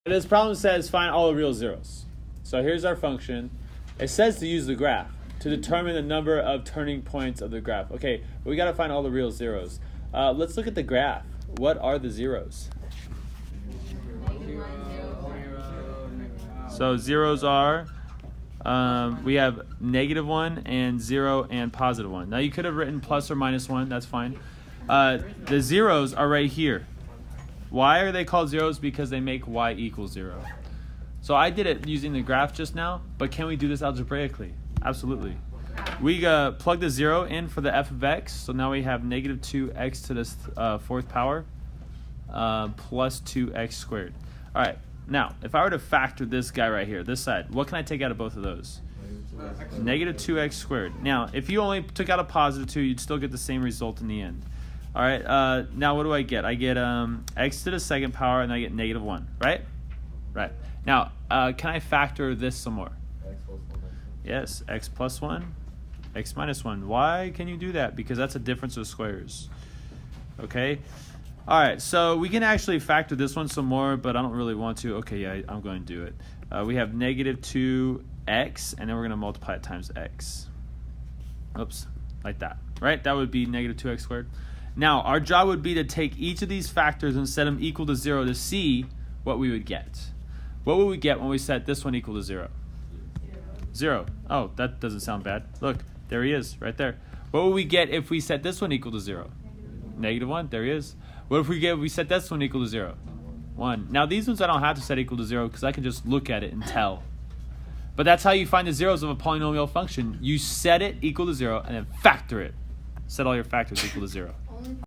This problem says find all the real zeros. So here's our function. It says to use the graph to determine the number of turning points of the graph. Okay, but we got to find all the real zeros. Let's look at the graph. What are the zeros? So zeros are, we have -1 and 0 and +1. Now you could have written plus or -1, that's fine. The zeros are right here. Why are they called zeros? Because they make y equals 0. So I did it using the graph just now, but can we do this algebraically? Absolutely. We plug the 0 in for the f of x, so now we have -2x to the fourth power plus 2x squared. All right, now if I were to factor this guy right here, this side, what can I take out of both of those? -2x squared. Now, if you only took out a +2, you'd still get the same result in the end. All right, now what do I get? I get x to the second power, and I get -1, right? Right. Now, can I factor this some more? Yes, x plus 1, x minus 1. Why can you do that? Because that's a difference of squares. Okay? All right, so we can actually factor this one some more, but I don't really want to. Okay, yeah, I'm going to do it. We have -2x, and then we're going to multiply it times x. Oops, like that, right? That would be -2x squared. Now, our job would be to take each of these factors and set them equal to 0 to see what we would get. What would we get when we set this one equal to 0? 0. Oh, that doesn't sound bad. Look, there he is, right there. What would we get if we set this one equal to 0? -1. There he is. What if we set this one equal to 0? 1. Now, these ones I don't have to set equal to 0 because I can just look at it and tell. But that's how you find the zeros of a polynomial function. You set it equal to 0 and then factor it. Set all your factors equal to 0.